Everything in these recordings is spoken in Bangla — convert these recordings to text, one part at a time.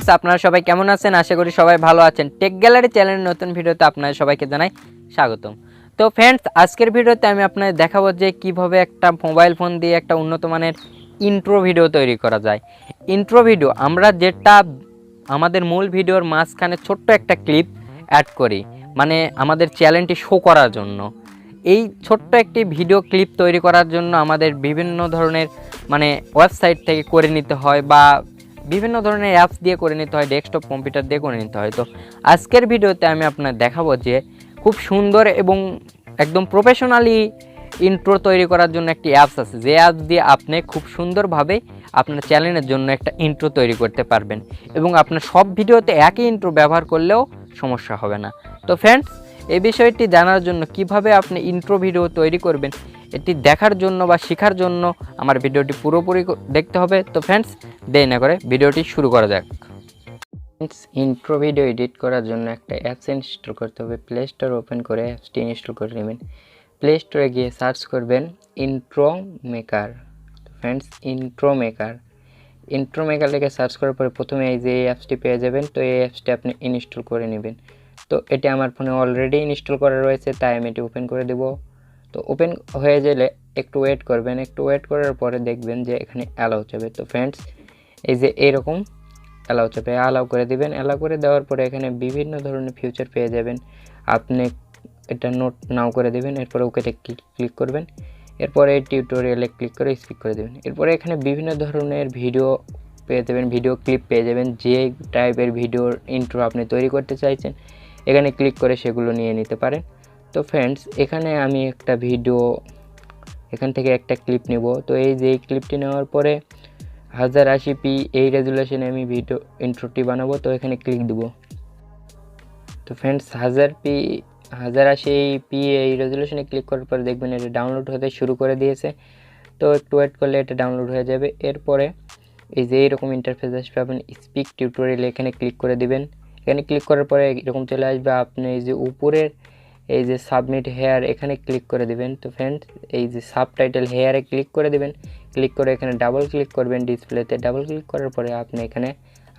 ফ্রেন্ডস, আপনারা সবাই কেমন আছেন? আশা করি সবাই ভালো আছেন। টেক গ্যালারি চ্যানেলের নতুন ভিডিওতে আপনাদের সবাইকে জানাই স্বাগতম। তো ফ্রেন্ডস, আজকের ভিডিওতে আমি আপনাদের দেখাবো যে কিভাবে একটা মোবাইল ফোন দিয়ে একটা উন্নত মানের ইন্ট্রো ভিডিও তৈরি করা যায়। ইন্ট্রো ভিডিও আমরা যেটা আমাদের মূল ভিডিওর মাঝখানে ছোট্ট একটা ক্লিপ অ্যাড করি, মানে আমাদের চ্যানেলটি শো করার জন্য। এই ছোট্ট একটি ভিডিও ক্লিপ তৈরি করার জন্য আমাদের বিভিন্ন ধরনের ওয়েবসাইট থেকে করে নিতে হয় বা বিভিন্ন ধরনের অ্যাপস দিয়ে করে নিতে হয়, ডেস্কটপ কম্পিউটার দিয়ে করে নিতে হয়। তো আজকের ভিডিওতে আমি আপনার দেখাবো যে খুব সুন্দর এবং একদম প্রফেশনালি ইন্ট্রো তৈরি করার জন্য একটি অ্যাপস আছে, যে অ্যাপস দিয়ে আপনি খুব সুন্দরভাবে আপনার চ্যানেলের জন্য একটা ইন্ট্রো তৈরি করতে পারবেন এবং আপনার সব ভিডিওতে একই ইন্ট্রো ব্যবহার করলেও সমস্যা হবে না। তো ফ্রেন্ডস, এই বিষয়টি জানার জন্য কিভাবে আপনি ইন্ট্রো ভিডিও তৈরি করবেন এটি দেখার জন্য বা শেখার জন্য আমার ভিডিওটি পুরোপুরি দেখতে হবে। তো ফ্রেন্ডস, দেরি না করে ভিডিওটি শুরু করা যাক। ফ্রেন্ডস, ইন্ট্রো ভিডিও এডিট করার জন্য একটা অ্যাপস ইনস্টল করতে হবে। প্লে স্টোর ওপেন করে অ্যাপসটি ইনস্টল করে নেবেন। প্লে স্টোরে গিয়ে সার্চ করবেন intro maker. Friends, intro maker লিখে সার্চ করার পরে প্রথমে এই যে এই অ্যাপসটি পেয়ে যাবেন। তো এই অ্যাপসটি আপনি ইনস্টল করে নেবেন। তো এটি আমার ফোনে অলরেডি ইনস্টল করা রয়েছে, তাই আমি এটি ওপেন করে দেব। তো ওপেন হয়ে গেলে একটু ওয়েট করবেন। একটু ওয়েট করার পরে দেখবেন যে এখানে অ্যালাউ চাবে। তো ফ্রেন্ডস, এই যে এইরকম অ্যালাউ চাবে, অ্যালাউ করে দিবেন। অ্যালাউ করে দেওয়ার পরে এখানে বিভিন্ন ধরনের ফিচার পেয়ে যাবেন। আপনি এটা নোট নাও করে দেবেন, এরপরে ওকেতে ক্লিক করবেন। এরপরে এই টিউটোরিয়ালে ক্লিক করে স্কিপ করে দেবেন। এরপরে এখানে বিভিন্ন ধরনের ভিডিও পেয়ে যাবেন, ভিডিও ক্লিপ পেয়ে যাবেন। যে টাইপের ভিডিওর ইন্ট্রো আপনি তৈরি করতে চাইছেন এখানে ক্লিক করে সেগুলো নিয়ে নিতে পারেন। তো ফ্রেন্ডস, এখানে আমি একটা ভিডিও এখান থেকে একটা ক্লিপ নেব। তো এই যে এই ক্লিপটি নেওয়ার পরে 1080p এই রেজুলেশনে আমি ভিডিও ইন্ট্রোটি বানাবো। তো এখানে ক্লিক দেব। তো ফ্রেন্ডস, 1080p এই রেজুলেশনে ক্লিক করার পরে দেখবেন এটা ডাউনলোড হতে শুরু করে দিয়েছে। তো একটু ওয়েট করলে এটা ডাউনলোড হয়ে যাবে। এরপরে এই যে এইরকম ইন্টারফেস আসবে, আপনি স্পিক টিউটোরিয়াল এখানে ক্লিক করে দিবেন। এখানে ক্লিক করার পরে এরকম চলে আসবে। আপনি এই যে উপরের এই যে সাবমিট হেয়ার এখানে ক্লিক করে দিবেন। তো ফ্রেন্ডস, এই যে সাবটাইটেল হেয়ারে ক্লিক করে দিবেন। ক্লিক করে এখানে ডাবল ক্লিক করবেন ডিসপ্লেতে। ডাবল ক্লিক করার পরে আপনি এখানে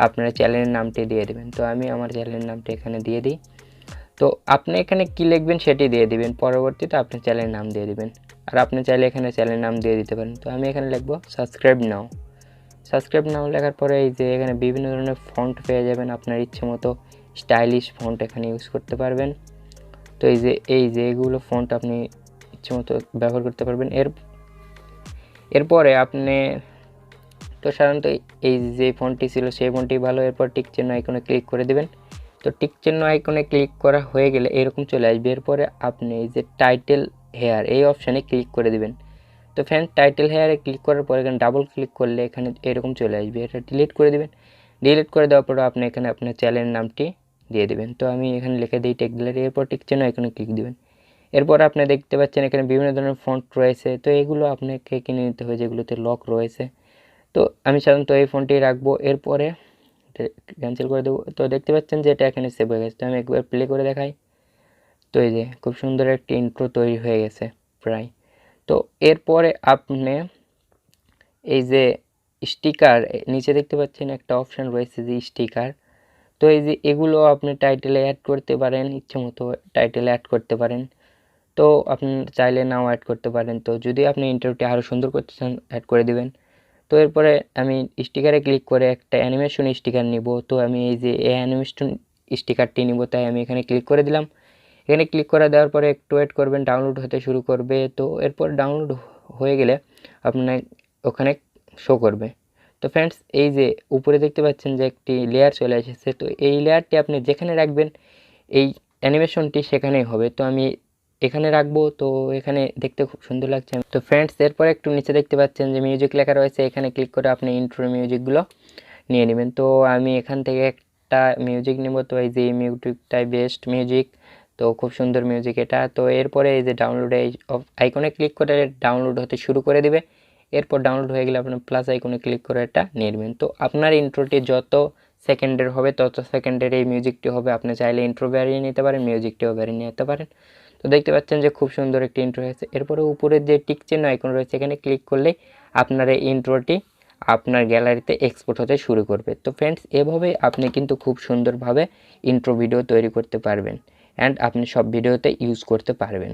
আপনার চ্যানেলের নামটি দিয়ে দেবেন। তো আমি আমার চ্যানেলের নামটি এখানে দিয়ে দিই। তো আপনি এখানে কি লিখবেন সেটি দিয়ে দিবেন, পরবর্তীতে আপনি চ্যানেলের নাম দিয়ে দিবেন। আর আপনি চাইলে এখানে চ্যানেলের নাম দিয়ে দিতে পারেন। তো আমি এখানে লিখব সাবস্ক্রাইব নাও লেখার পরে এই যে এখানে বিভিন্ন ধরনের ফন্ট পেয়ে যাবেন। আপনার ইচ্ছে মতো স্টাইলিশ ফন্ট এখানে ইউজ করতে পারবেন। তো এই যে এগুলো ফন্ট আপনি ইচ্ছে মতো ব্যবহার করতে পারবেন। এরপরে আপনি তো সাধারণত এই যে ফন্টটি ছিল সেই ফন্টটি ভালো। এরপর টিক চিহ্ন আইকনে ক্লিক করে দেবেন। তো টিক চিহ্ন আইকনে ক্লিক করা হয়ে গেলে এরকম চলে আসবে। এরপরে আপনি এই যে টাইটেল হেয়ার এই অপশানে ক্লিক করে দেবেন। তো ফ্রেন্ড, টাইটেল হেয়ারে ক্লিক করার পর এখানে ডাবল ক্লিক করলে এখানে এরকম চলে আসবে। এটা ডিলিট করে দেবেন। ডিলিট করে দেওয়ার পর আপনি এখানে আপনার চ্যানেলের নামটি দিয়ে দেবেন। তো আমি এখানে লিখে দিই টেক গ্যালারি। এরপর টিক চিহ্ন আইকনে ক্লিক দেবেন। এরপর আপনি দেখতে পাচ্ছেন এখানে বিভিন্ন ধরনের ফন্ট রয়েছে। তো এগুলো আপনাকে কিনে নিতে হবে যেগুলোতে লক রয়েছে। তো আমি সাধারণত এই ফন্টটি রাখবো। এরপরে ক্যান্সেল করে দেবো। তো দেখতে পাচ্ছেন যে এটা এখানে সেভ হয়ে গেছে। তো আমি একবার প্লে করে দেখাই। তো এই যে খুব সুন্দর একটি ইন্ট্রো তৈরি হয়ে গেছে প্রায়। তো এরপরে আপনি এই যে স্টিকার নিচে দেখতে পাচ্ছেন একটা অপশান রয়েছে যে স্টিকার। তো এই যে এগুলো আপনি টাইটেলে অ্যাড করতে পারেন, ইচ্ছে মতো টাইটেলে অ্যাড করতে পারেন। তো আপনি চাইলে নাও অ্যাড করতে পারেন। তো যদি আপনি ইন্ট্রোটি আরও সুন্দর করতে চান অ্যাড করে দিবেন। তো এরপরে আমি স্টিকারে ক্লিক করে একটা অ্যানিমেশন স্টিকার নিব। তো আমি এই যে এই অ্যানিমেশন স্টিকারটি নিব, তাই আমি এখানে ক্লিক করে দিলাম। এখানে ক্লিক করে দেওয়ার পরে একটু ওয়েট করবেন, ডাউনলোড হতে শুরু করবে। তো এরপর ডাউনলোড হয়ে গেলে আপনার ওখানে শো করবে। তো ফ্রেন্ডস, এই যে উপরে দেখতে পাচ্ছেন যে একটি লেয়ার চলে এসেছে। তো এই লেয়ারটি আপনি যেখানে রাখবেন এই অ্যানিমেশনটি সেখানেই হবে। তো আমি এখানে রাখবো। তো এখানে দেখতে খুব সুন্দর লাগছে। তো ফ্রেন্ডস, এরপর একটু নিচে দেখতে পাচ্ছেন যে মিউজিক লেখা রয়েছে। এখানে ক্লিক করে আপনি ইন্ট্রো মিউজিকগুলো নিয়ে নেবেন। তো আমি এখান থেকে একটা মিউজিক নেব। তো এই যে এই মিউজিকটাই বেস্ট মিউজিক। তো খুব সুন্দর মিউজিক এটা। তো এরপরে এই যে ডাউনলোড এই আইকনে ক্লিক করে ডাউনলোড হতে শুরু করে দিবে। এরপর ডাউনলোড হয়ে গেলে আপনার প্লাস আইকনে ক্লিক করে এটা নিয়ে নেবেন। তো আপনার ইন্ট্রোটি যত সেকেন্ডের হবে তত সেকেন্ডের এই মিউজিকটি হবে। আপনি চাইলে ইন্ট্রো বাড়িয়ে নিতে পারেন, মিউজিকটিও বাড়িয়ে নিতে পারেন। তো দেখতে পাচ্ছেন যে খুব সুন্দর একটি ইন্ট্রো হয়েছে। এরপরে উপরে যে টিক চিহ্ন আইকন রয়েছে এখানে ক্লিক করলেই আপনার এই ইন্ট্রোটি আপনার গ্যালারিতে এক্সপোর্ট হতে শুরু করবে। তো ফ্রেন্ডস, এভাবেই আপনি কিন্তু খুব সুন্দরভাবে ইন্ট্রো ভিডিও তৈরি করতে পারবেন অ্যান্ড আপনি সব ভিডিওতে ইউজ করতে পারবেন।